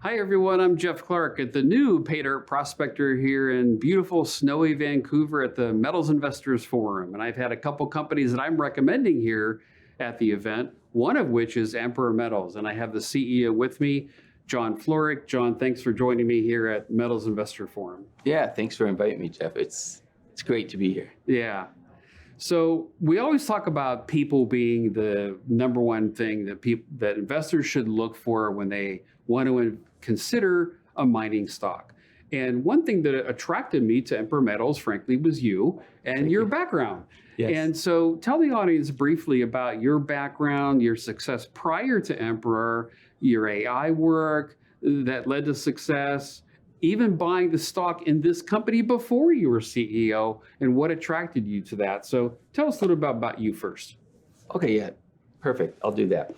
Hi everyone, I'm Jeff Clark at the new Paydirt Prospector here in beautiful snowy Vancouver at the Metals Investors Forum. And I've had a couple companies that I'm recommending here at the event, one of which is Emperor Metals. And I have the CEO with me, John Florek. John, thanks for joining me here at Metals Investor Forum. Yeah, thanks for inviting me, Jeff. It's great to be here. Yeah. So we always talk about people being the number one thing that investors should look for when they want to consider a mining stock. And one thing that attracted me to Emperor Metals, frankly, was you and your background. Yes. And so tell the audience briefly about your background, your success prior to Emperor, your AI work that led to success, even buying the stock in this company before you were CEO, and what attracted you to that. So tell us a little bit about you first. Okay, yeah, perfect. I'll do that.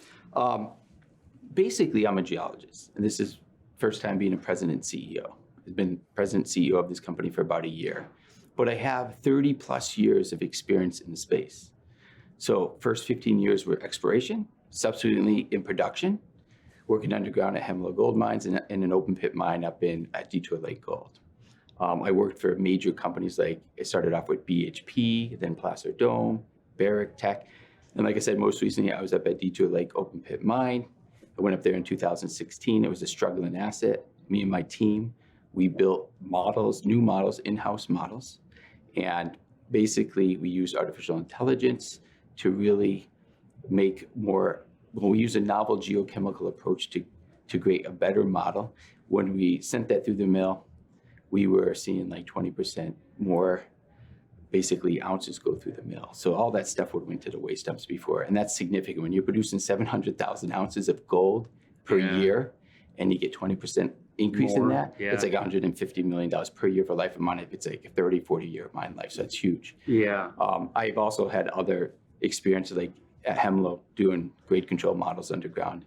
Basically, I'm a geologist, and this is first time being a president and CEO. I've been president and CEO of this company for about a year, but I have 30 plus years of experience in the space. So first 15 years were exploration, subsequently in production, working underground at Hemlo Gold Mines and an open pit mine up at Detour Lake Gold. I worked for major companies like, I started off with BHP, then Placer Dome, Barrick Tech. And like I said, most recently I was up at Detour Lake open pit mine. I went up there in 2016. It was a struggling asset. Me and my team, we built models, new models, in-house models. And basically we used artificial intelligence to really make more. Well, we use a novel geochemical approach to create a better model. When we sent that through the mill, we were seeing like 20% more basically ounces go through the mill. So all that stuff would went to the waste dumps before. And that's significant. When you're producing 700,000 ounces of gold per year and you get 20% increase in that, it's like $150 million per year for life of mine. It's like a 30, 40 year mine life. So that's huge. Yeah. I've also had other experiences like at Hemlo doing grade control models underground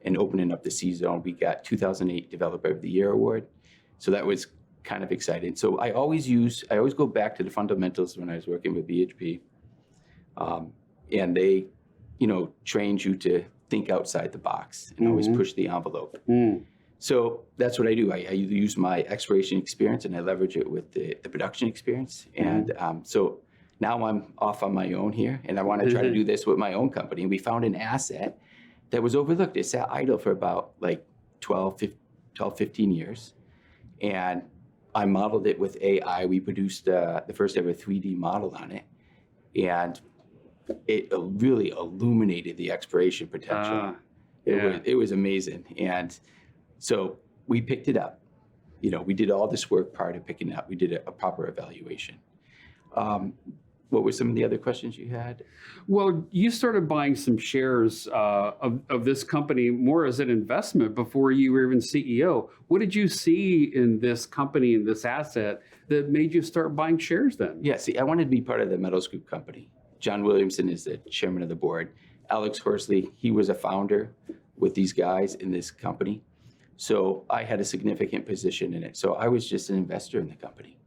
and opening up the C zone. We got 2008 Developer of the Year award. So that was kind of exciting. So I always go back to the fundamentals when I was working with BHP. And they, trained you to think outside the box and always push the envelope. So that's what I do. I use my exploration experience and I leverage it with the production experience. And so now I'm off on my own here, and I want to try to do this with my own company. We found an asset that was overlooked. It sat idle for about like 12, 15 years. And I modeled it with AI. We produced the first ever 3D model on it. And it really illuminated the exploration potential. It was amazing. And so we picked it up. We did all this work prior to picking it up. We did a proper evaluation. What were some of the other questions you had? Well, you started buying some shares of this company more as an investment before you were even CEO. What did you see in this company, in this asset, that made you start buying shares then? Yeah, see, I wanted to be part of the Metals Group company. John Williamson is the chairman of the board. Alex Horsley, he was a founder with these guys in this company. So I had a significant position in it. So I was just an investor in the company.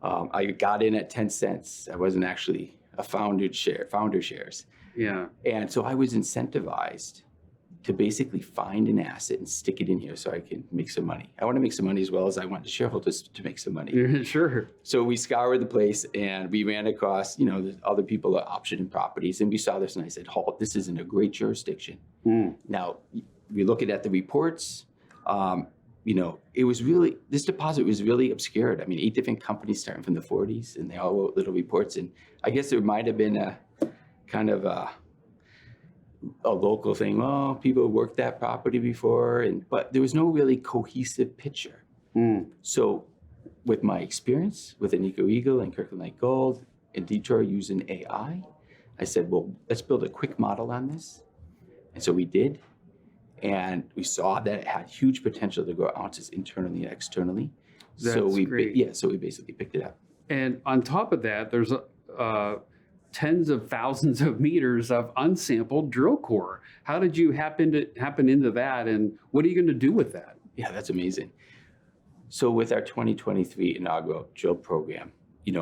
I got in at 10 cents. I wasn't actually a founder shares. Yeah. And so I was incentivized to basically find an asset and stick it in here so I can make some money. I want to make some money as well as I want the shareholders to make some money. Sure. So we scoured the place and we ran across, the other people are optioning properties, and we saw this and I said, this is in a great jurisdiction. Now, we look at the reports. This deposit was really obscured. I mean, 8 different companies starting from the 40s, and they all wrote little reports. And I guess there might have been a kind of a local thing. Oh, people worked that property before, but there was no really cohesive picture. So with my experience with Agnico Eagle and Kirkland Lake Gold and Detour using AI, I said, well, let's build a quick model on this. And so we did. And we saw that it had huge potential to grow ounces internally and externally. So we basically picked it up. And on top of that, there's tens of thousands of meters of unsampled drill core. How did you happen into that, and what are you going to do with that? Yeah, that's amazing. So with our 2023 inaugural drill program, we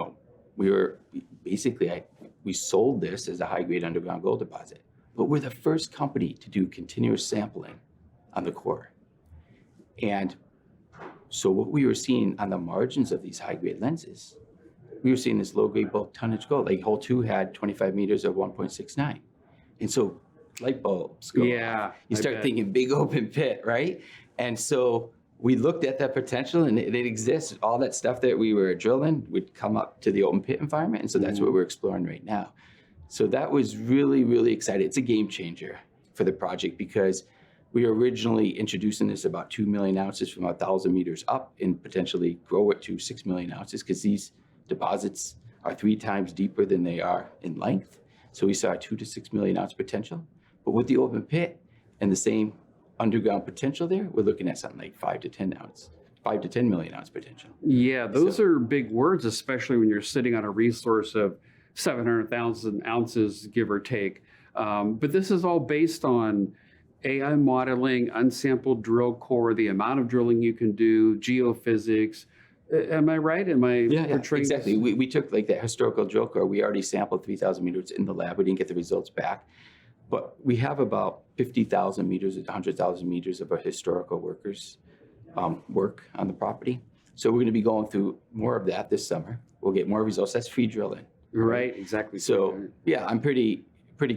sold this as a high-grade underground gold deposit. But we're the first company to do continuous sampling on the core. And so what we were seeing on the margins of these high-grade lenses, we were seeing this low-grade bulk tonnage gold. Like hole 2 had 25 meters of 1.69. And so light bulbs go off. You start thinking big open pit, right? And so we looked at that potential, and it exists. All that stuff that we were drilling would come up to the open pit environment. And so that's what we're exploring right now. So that was really, really exciting. It's a game changer for the project because we were originally introducing this about 2 million ounces from 1,000 meters up and potentially grow it to 6 million ounces because these deposits are 3 times deeper than they are in length. So we saw a 2 to 6 million ounce potential. But with the open pit and the same underground potential there, we're looking at something like 5 to 10 million ounce potential. Yeah, those are big words, especially when you're sitting on a resource of 700,000 ounces, give or take. But this is all based on AI modeling, unsampled drill core, the amount of drilling you can do, geophysics. Am I right? Am I portraying exactly. this? We took like that historical drill core. We already sampled 3,000 meters in the lab. We didn't get the results back. But we have about 50,000 meters, 100,000 meters of our historical workers' work on the property. So we're going to be going through more of that this summer. We'll get more results. That's free drilling. Right, exactly. So yeah, I'm pretty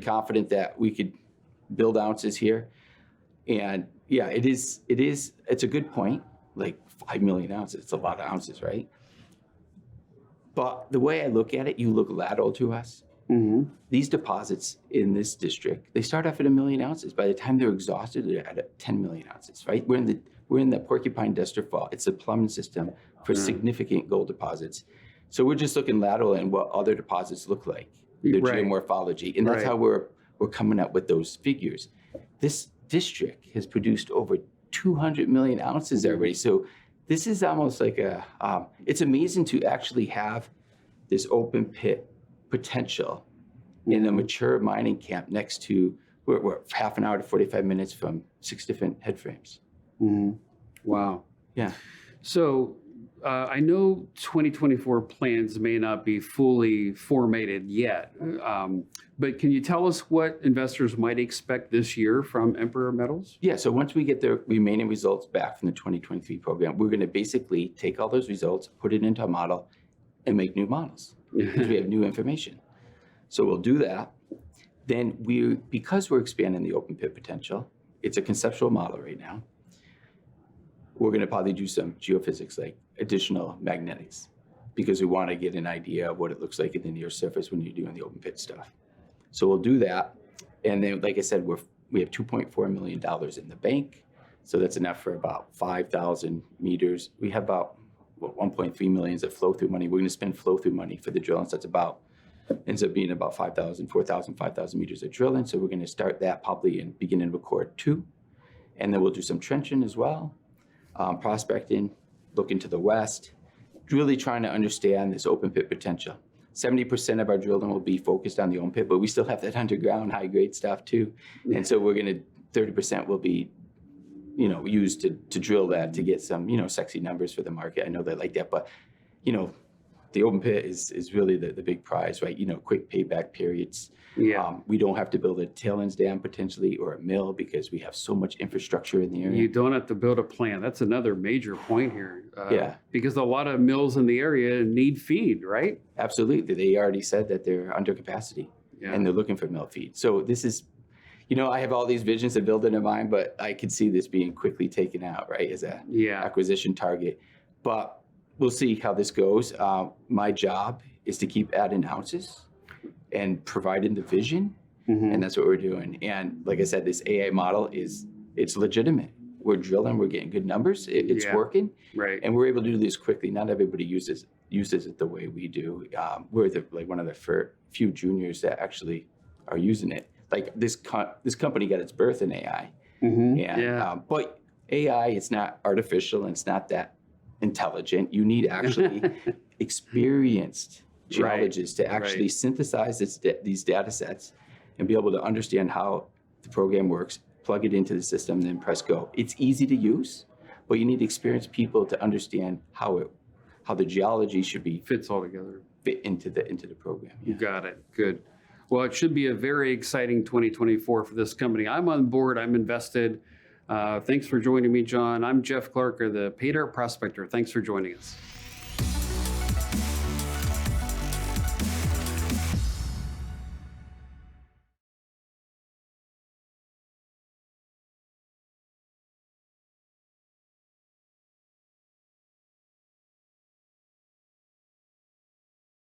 confident that we could build ounces here. And yeah, it's a good point. Like 5 million ounces, it's a lot of ounces, right? But the way I look at it, you look lateral to us. These deposits in this district, they start off at 1 million ounces. By the time they're exhausted, they're at 10 million ounces, right? We're in the Porcupine-Duster Fault. It's a plumbing system for significant gold deposits. So we're just looking lateral and what other deposits look like, their geomorphology, and that's how we're coming up with those figures. This district has produced over 200 million ounces already. So this is almost like it's amazing to actually have this open pit potential in a mature mining camp next to, we're half an hour to 45 minutes from 6 different head frames. Wow. Yeah. So I know 2024 plans may not be fully formatted yet, but can you tell us what investors might expect this year from Emperor Metals? Yeah, so once we get the remaining results back from the 2023 program, we're going to basically take all those results, put it into a model, and make new models because we have new information. So we'll do that. Then because we're expanding the open pit potential, it's a conceptual model right now. We're going to probably do some geophysics, like additional magnetics, because we want to get an idea of what it looks like in the near surface when you're doing the open pit stuff. So we'll do that. And then, like I said, we have $2.4 million in the bank. So that's enough for about 5,000 meters. We have about 1.3 million of flow through money. We're going to spend flow through money for the drilling. So that's ends up being about 5,000 meters of drilling. So we're going to start that probably and begin in record 2. And then we'll do some trenching as well. Prospecting, looking to the west, really trying to understand this open pit potential. 70% of our drilling will be focused on the open pit, but we still have that underground high grade stuff too. And so 30% will be, used to drill that to get some, sexy numbers for the market. I know they like that, but, the open pit is really the big prize, right? Quick payback periods. Yeah. We don't have to build a tailings dam potentially or a mill because we have so much infrastructure in the area. You don't have to build a plant. That's another major point here. Yeah. Because a lot of mills in the area need feed, right? Absolutely. They already said that they're under capacity and they're looking for mill feed. So this is, I have all these visions of building in mind, but I could see this being quickly taken out, right, as a acquisition target. But we'll see how this goes. My job is to keep adding ounces and providing the vision, and that's what we're doing. And like I said, this AI model it's legitimate. We're drilling, we're getting good numbers, it's working, right? And we're able to do this quickly. Not everybody uses it the way we do. We're one of the few juniors that actually are using it. Like this company got its birth in AI, but AI, it's not artificial and it's not that intelligent. You need actually experienced geologists to actually synthesize these data sets and be able to understand how the program works, plug it into the system, then press go. It's easy to use, but you need experienced people to understand how the geology should be fits all together, fit into the program. You got it. Good. Well, it should be a very exciting 2024 for this company. I'm on board. I'm invested. Thanks for joining me, John. I'm Jeff Clark of the Paydirt Prospector. Thanks for joining us.